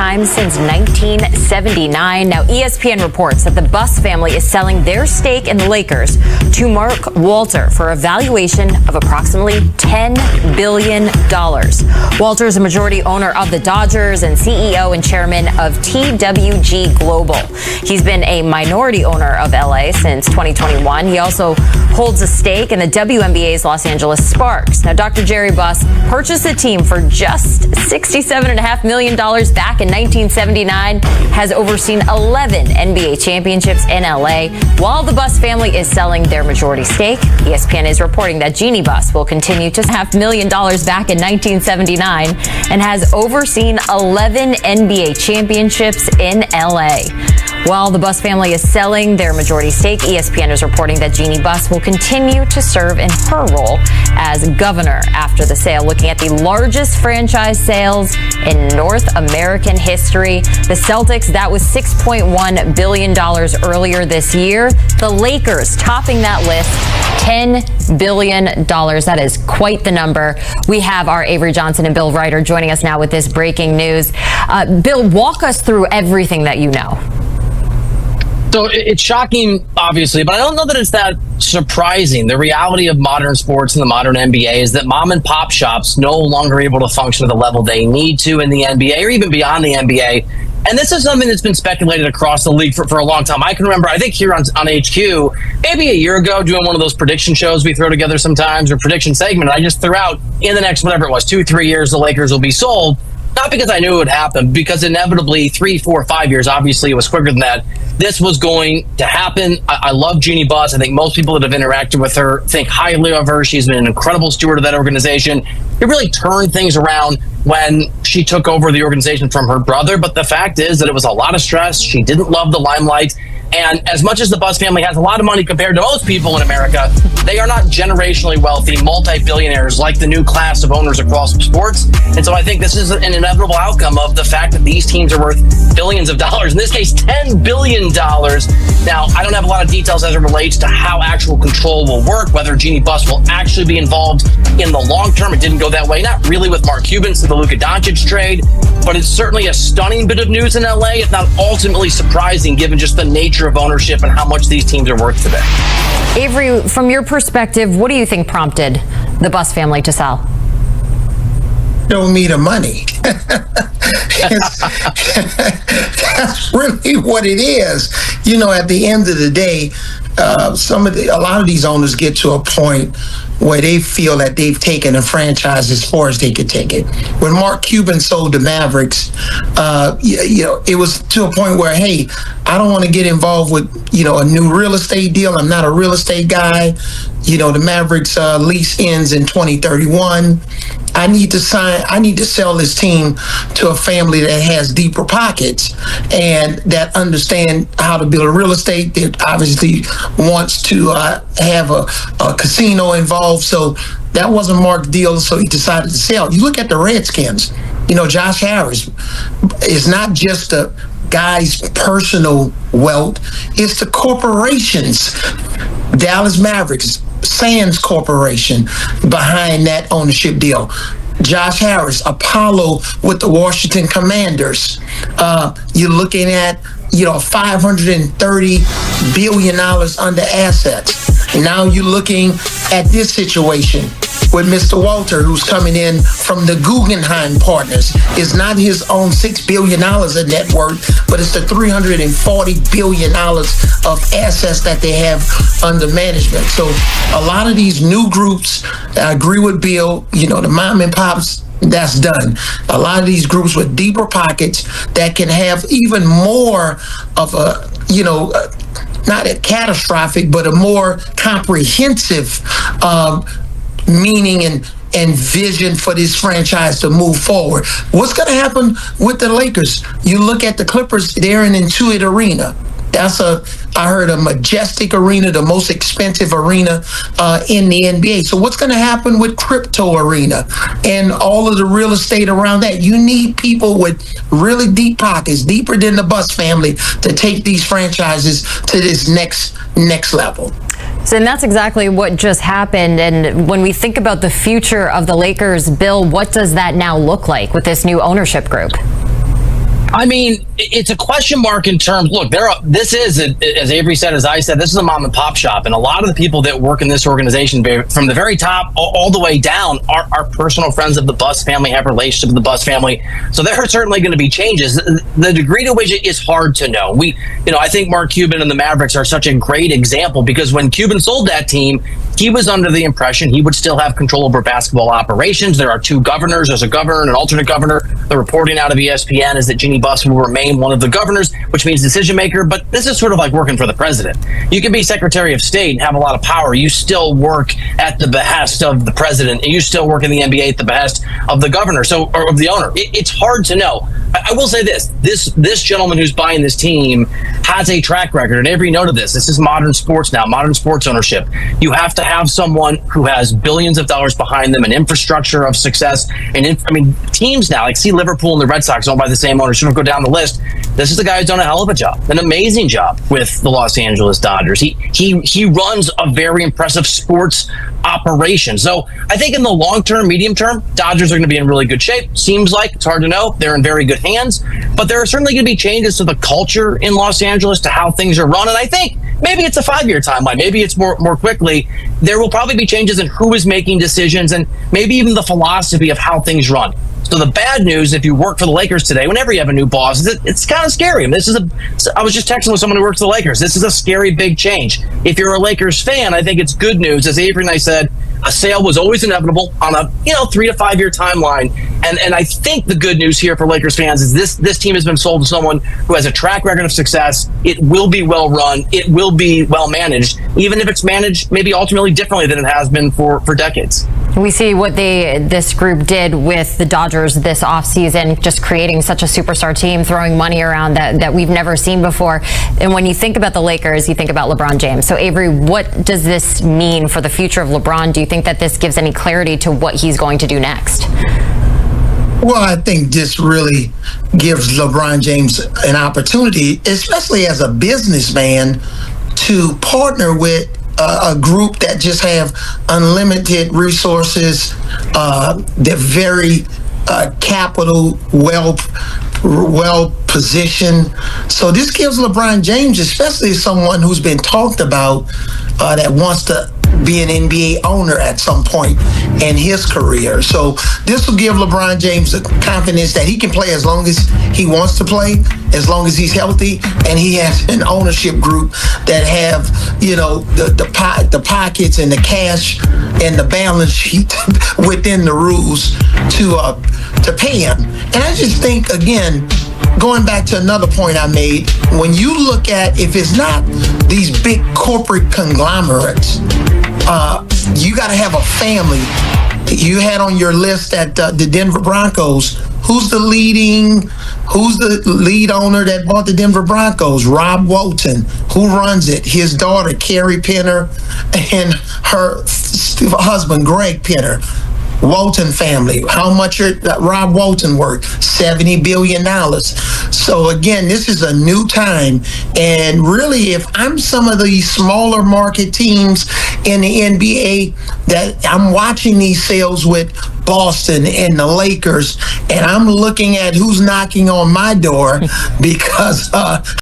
time since 1979. Now, ESPN reports that the Buss family is selling their stake in the Lakers to Mark Walter for a valuation of approximately $10 billion. Walter is a majority owner of the Dodgers and CEO and chairman of TWG Global. He's been a minority owner of LA since 2021. He also holds a stake in the WNBA's Los Angeles Sparks. Now, Dr. Jerry Buss purchased the team for just $67.5 million back in 1979, has overseen 11 NBA championships in LA. While the Buss family is selling their majority stake, ESPN is reporting that Jeannie Buss will continue to $500 million back in 1979 and has overseen 11 NBA championships in LA. While the Buss family is selling their majority stake, ESPN is reporting that Jeannie Buss will continue to serve in her role as governor after the sale, looking at the largest franchise sales in North American history. The Celtics, that was $6.1 billion earlier this year. The Lakers topping that list, $10 billion. That is quite the number. We have our Avery Johnson and Bill Ryder joining us now with this breaking news. Bill, walk us through everything that you know. So it's shocking, obviously, but I don't know that it's that surprising. The reality of modern sports and the modern NBA is that mom and pop shops no longer able to function at the level they need to in the NBA or even beyond the NBA. And this is something that's been speculated across the league for a long time. I can remember, I think here on HQ, maybe a year ago, doing one of those prediction shows we throw together sometimes, or prediction segment, I just threw out in the next, whatever it was, 2-3 years, the Lakers will be sold. Not because I knew it would happen, because inevitably 3, 4, 5 years, obviously it was quicker than that, this was going to happen. I love Jeannie Buss. I think most people that have interacted with her think highly of her. She's been an incredible steward of that organization. It really turned things around when she took over the organization from her brother. But the fact is that it was a lot of stress. She didn't love the limelight. And as much as the Buss family has a lot of money compared to most people in America, they are not generationally wealthy multi-billionaires like the new class of owners across sports. And so I think this is an inevitable outcome of the fact that these teams are worth billions of dollars. In this case, $10 billion. Now, I don't have a lot of details as it relates to how actual control will work, whether Jeannie Buss will actually be involved in the long term. It didn't go that way. Not really with Mark Cuban to the Luka Doncic trade, but it's certainly a stunning bit of news in LA, if not ultimately surprising given just the nature of ownership and how much these teams are worth today. Avery, from your perspective, what do you think prompted the Buss family to sell? Show me the money. That's really what it is. You know, at the end of the day, a lot of these owners get to a point where they feel that they've taken a franchise as far as they could take it. When Mark Cuban sold the Mavericks, it was to a point where, hey, I don't want to get involved with, a new real estate deal. I'm not a real estate guy. The Mavericks lease ends in 2031. I need to sell this team to a family that has deeper pockets and that understand how to build real estate. That obviously wants to have a casino involved. So that wasn't Mark's deal, so he decided to sell. You look at the Redskins, Josh Harris is not just a guy's personal wealth, it's the corporations. Dallas Mavericks, Sands Corporation behind that ownership deal. Josh Harris, Apollo with the Washington Commanders. You're looking at, $530 billion under assets. Now you're looking at this situation with Mr. Walter, who's coming in from the Guggenheim Partners. It's not his own $6 billion of net worth, but it's the $340 billion of assets that they have under management. So a lot of these new groups, I agree with Bill, the mom and pops, that's done. A lot of these groups with deeper pockets that can have even more of a, not a catastrophic, but a more comprehensive meaning and vision for this franchise to move forward. What's going to happen with the Lakers? You look at the Clippers, they're in Intuit Arena. I heard a majestic arena, the most expensive arena in the NBA. So what's going to happen with Crypto Arena and all of the real estate around that? You need people with really deep pockets, deeper than the Buss family, to take these franchises to this next level. So, and that's exactly what just happened. And when we think about the future of the Lakers, Bill, what does that now look like with this new ownership group? I mean, it's a question mark in terms. Look, this is, as Avery said, as I said, this is a mom and pop shop, and a lot of the people that work in this organization, from the very top all the way down, are personal friends of the Buss family, have relationship with the Buss family. So there are certainly going to be changes. The degree to which it is hard to know. I think Mark Cuban and the Mavericks are such a great example, because when Cuban sold that team, he was under the impression he would still have control over basketball operations. There are two governors. There's a governor and an alternate governor. The reporting out of ESPN is that Jeannie Buss will remain one of the governors, which means decision maker. But this is sort of like working for the president. You can be Secretary of State and have a lot of power. You still work at the behest of the president, and you still work in the NBA at the behest of the governor, or of the owner. It's hard to know. I will say this gentleman who's buying this team has a track record, and every note of this is modern sports now, modern sports ownership. You have to have someone who has billions of dollars behind them, an infrastructure of success. And teams now, like see Liverpool and the Red Sox owned by the same owner, sort of go down the list. This is a guy who's done a hell of a job, an amazing job with the Los Angeles Dodgers. He runs a very impressive sports operation. So I think in the long term, medium term, Dodgers are going to be in really good shape. Seems like, it's hard to know, they're in very good hands, but there are certainly going to be changes to the culture in Los Angeles, to how things are run. And I think maybe it's a 5-year timeline. Maybe it's more quickly. There will probably be changes in who is making decisions, and maybe even the philosophy of how things run. So the bad news, if you work for the Lakers today, whenever you have a new boss, it's kind of scary. I mean, I was just texting with someone who works for the Lakers. This is a scary big change. If you're a Lakers fan, I think it's good news. As Avery and I said, a sale was always inevitable on a 3 to 5 year timeline. And I think the good news here for Lakers fans is this team has been sold to someone who has a track record of success. It will be well run. It will be well managed, even if it's managed maybe ultimately differently than it has been for decades. We see what this group did with the Dodgers this offseason, just creating such a superstar team, throwing money around that we've never seen before. And when you think about the Lakers, you think about LeBron James. So Avery, what does this mean for the future of LeBron? Do you think that this gives any clarity to what he's going to do next? Well, I think this really gives LeBron James an opportunity, especially as a businessman, to partner with a group that just have unlimited resources. They're very capital well positioned. So this gives LeBron James, especially someone who's been talked about, that wants to be an NBA owner at some point in his career. So this will give LeBron James the confidence that he can play as long as he wants to play, as long as he's healthy, and he has an ownership group that have, the pockets and the cash and the balance sheet within the rules to pay him. And I just think, again, going back to another point I made, when you look at, if it's not these big corporate conglomerates, you got to have a family. You had on your list that the Denver Broncos. Who's the lead owner that bought the Denver Broncos? Rob Walton. Who runs it? His daughter, Carrie Penner, and her husband, Greg Penner. Walton family. How much Rob Walton worth? $70 billion. So again, this is a new time. And really, if I'm some of these smaller market teams in the NBA, that I'm watching these sales with Boston and the Lakers, and I'm looking at who's knocking on my door, because